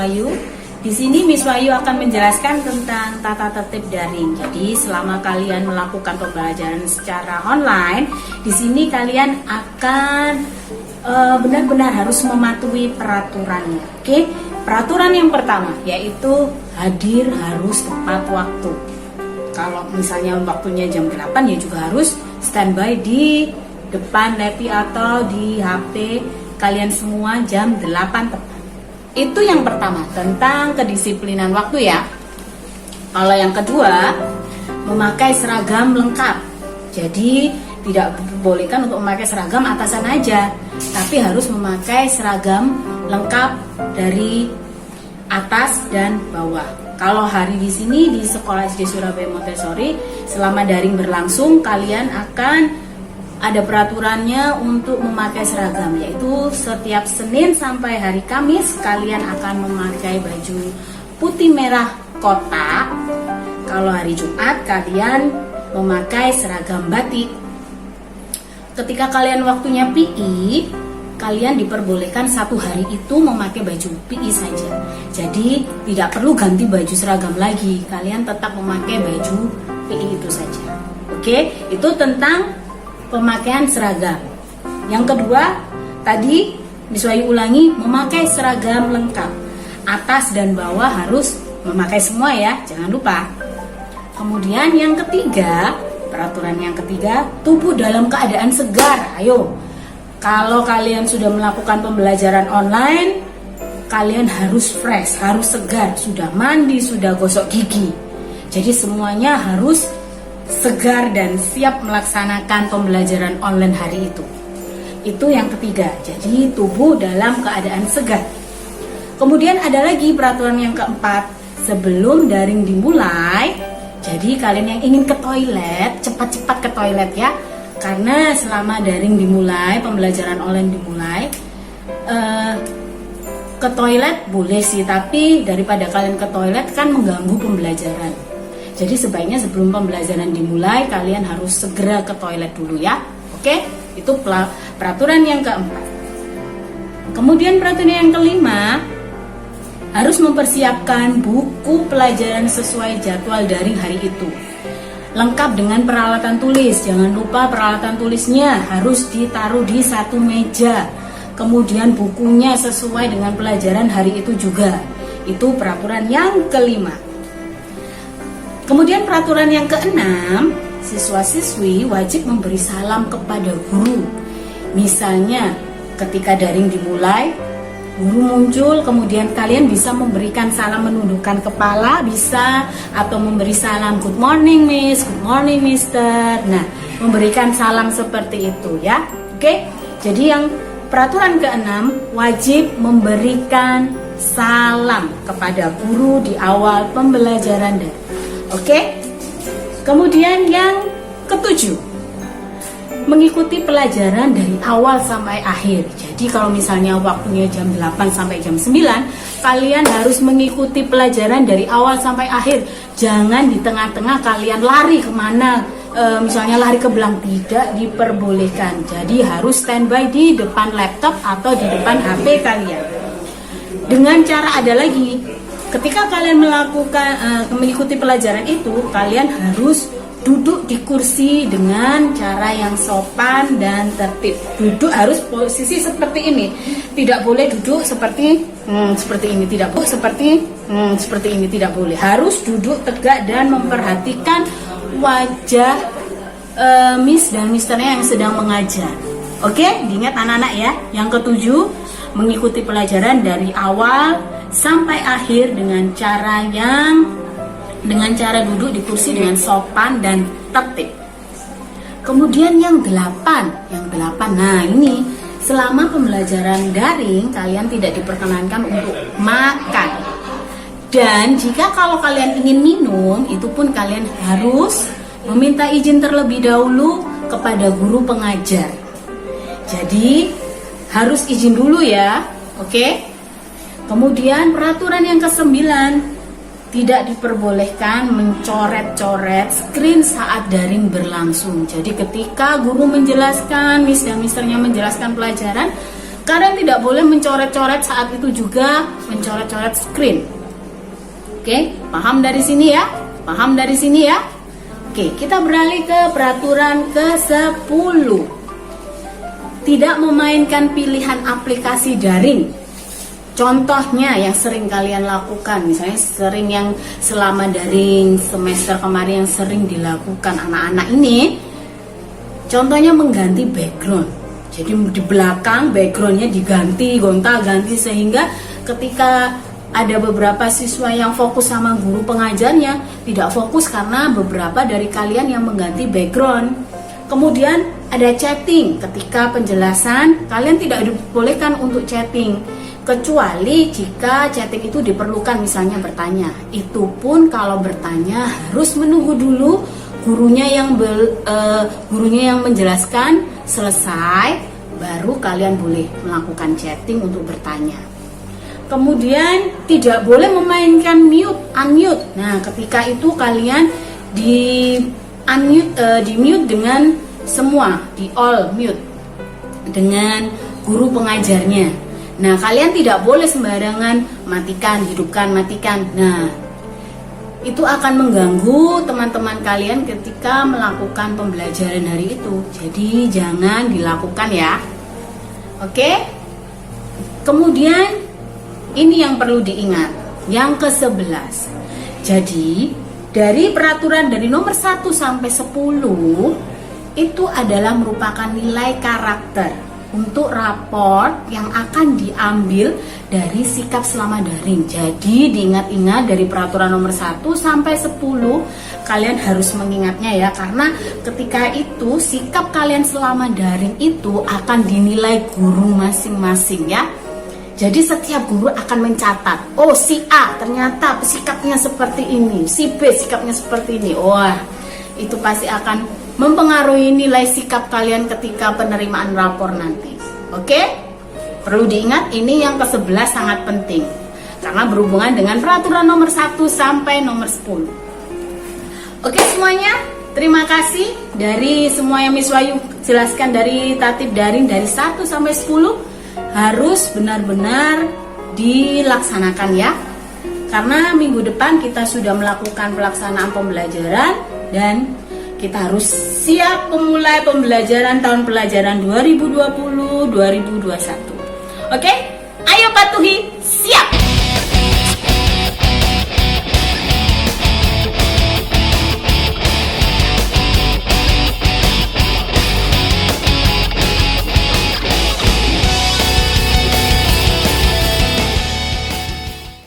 Wahyu. Di sini Miss Wahyu akan menjelaskan tentang tata tertib daring. Jadi selama kalian melakukan pembelajaran secara online, di sini kalian akan benar-benar harus mematuhi peraturannya. Oke? Peraturan yang pertama yaitu hadir harus tepat waktu. Kalau misalnya waktunya jam 8 ya juga harus standby di depan laptop atau di HP kalian semua jam 8 tepat. Itu yang pertama, tentang kedisiplinan waktu ya. Kalau yang kedua, memakai seragam lengkap. Jadi tidak dibolehkan untuk memakai seragam atasan aja, tapi harus memakai seragam lengkap dari atas dan bawah. Kalau hari di sini di Sekolah SD Surabaya Montessori, selama daring berlangsung, kalian akan ada peraturannya untuk memakai seragam, yaitu setiap Senin sampai hari Kamis kalian akan memakai baju putih merah kotak. Kalau hari Jumat kalian memakai seragam batik. Ketika kalian waktunya PI, kalian diperbolehkan satu hari itu memakai baju PI saja. Jadi tidak perlu ganti baju seragam lagi, kalian tetap memakai baju PI itu saja. Oke, itu tentang pemakaian seragam. Yang kedua, tadi Miss Wahyu ulangi, memakai seragam lengkap. Atas dan bawah harus memakai semua ya, jangan lupa. Kemudian yang ketiga, peraturan yang ketiga, tubuh dalam keadaan segar. Ayo, kalau kalian sudah melakukan pembelajaran online, kalian harus fresh, harus segar, sudah mandi, sudah gosok gigi. Jadi semuanya harus segar dan siap melaksanakan pembelajaran online hari itu. Itu yang ketiga. Jadi tubuh dalam keadaan segar. Kemudian ada lagi peraturan yang keempat. Sebelum daring dimulai, jadi kalian yang ingin ke toilet, cepat-cepat ke toilet ya. Karena selama daring dimulai, pembelajaran online dimulai, ke toilet boleh sih, tapi daripada kalian ke toilet kan mengganggu pembelajaran. Jadi sebaiknya sebelum pembelajaran dimulai kalian harus segera ke toilet dulu ya. Oke? Itu peraturan yang keempat. Kemudian peraturan yang kelima, harus mempersiapkan buku pelajaran sesuai jadwal daring hari itu. Lengkap dengan peralatan tulis. Jangan lupa peralatan tulisnya harus ditaruh di satu meja. Kemudian bukunya sesuai dengan pelajaran hari itu juga. Itu peraturan yang kelima. Kemudian peraturan yang keenam, siswa-siswi wajib memberi salam kepada guru. Misalnya ketika daring dimulai, guru muncul, kemudian kalian bisa memberikan salam menundukkan kepala, bisa, atau memberi salam good morning miss, good morning mister. Nah, memberikan salam seperti itu ya. Oke, jadi yang peraturan keenam, wajib memberikan salam kepada guru di awal pembelajaran daring. Oke, kemudian yang ketujuh, mengikuti pelajaran dari awal sampai akhir. Jadi kalau misalnya waktunya jam 8 sampai jam 9, kalian harus mengikuti pelajaran dari awal sampai akhir. Jangan di tengah-tengah kalian lari kemana, misalnya lari ke belakang, tidak diperbolehkan. Jadi harus standby di depan laptop atau di depan HP kalian. Dengan cara ada lagi, ketika kalian mengikuti pelajaran itu, kalian harus duduk di kursi dengan cara yang sopan dan tertib. Duduk harus posisi seperti ini. Tidak boleh duduk seperti ini, tidak boleh seperti ini, tidak boleh. Harus duduk tegak dan memperhatikan wajah Miss dan Misternya yang sedang mengajar. Oke, diingat anak-anak ya. Yang ketujuh, mengikuti pelajaran dari awal sampai akhir dengan cara duduk di kursi dengan sopan dan tertib. Kemudian yang delapan, nah ini selama pembelajaran daring kalian tidak diperkenankan untuk makan. Dan jika kalau kalian ingin minum, itu pun kalian harus meminta izin terlebih dahulu kepada guru pengajar. Jadi harus izin dulu ya, oke? Kemudian peraturan yang ke-9, tidak diperbolehkan mencoret-coret screen saat daring berlangsung. Jadi ketika guru menjelaskan, Miss dan Misternya menjelaskan pelajaran, Kalian tidak boleh mencoret-coret saat itu juga, mencoret-coret screen. Oke, paham dari sini ya? Paham dari sini ya? Oke, kita beralih ke peraturan ke-10. Tidak memainkan pilihan aplikasi daring. Contohnya yang sering kalian lakukan, misalnya sering yang selama daring semester kemarin yang sering dilakukan anak-anak ini, contohnya mengganti background. Jadi di belakang backgroundnya diganti, gonta-ganti, sehingga ketika ada beberapa siswa yang fokus sama guru pengajarnya tidak fokus karena beberapa dari kalian yang mengganti background. Kemudian ada chatting, ketika penjelasan kalian tidak dibolehkan untuk chatting kecuali jika chatting itu diperlukan, misalnya bertanya. Itu pun kalau bertanya harus menunggu dulu gurunya yang menjelaskan selesai, baru kalian boleh melakukan chatting untuk bertanya. Kemudian tidak boleh memainkan unmute. Nah, ketika itu kalian di mute dengan semua, di all mute dengan guru pengajarnya. Nah, kalian tidak boleh sembarangan matikan, hidupkan, matikan. Nah, itu akan mengganggu teman-teman kalian ketika melakukan pembelajaran hari itu. Jadi jangan dilakukan ya. Oke? Kemudian ini yang perlu diingat, yang ke-11. Jadi dari peraturan dari nomor 1 sampai 10 itu adalah merupakan nilai karakter untuk rapor yang akan diambil dari sikap selama daring. Jadi diingat-ingat dari peraturan nomor 1 sampai 10 kalian harus mengingatnya ya, karena ketika itu sikap kalian selama daring itu akan dinilai guru masing-masing ya. Jadi setiap guru akan mencatat, oh si A ternyata sikapnya seperti ini, si B sikapnya seperti ini. Wah, itu pasti akan mempengaruhi nilai sikap kalian ketika penerimaan rapor nanti. Oke? Perlu diingat, ini yang ke-11 sangat penting karena berhubungan dengan peraturan nomor 1 sampai nomor 10. Oke semuanya, terima kasih dari semua yang Miss Wahyu jelaskan dari tatib daring dari 1 sampai 10 harus benar-benar dilaksanakan ya. Karena minggu depan kita sudah melakukan pelaksanaan pembelajaran dan kita harus siap memulai pembelajaran tahun pelajaran 2020-2021. Oke? Ayo patuhi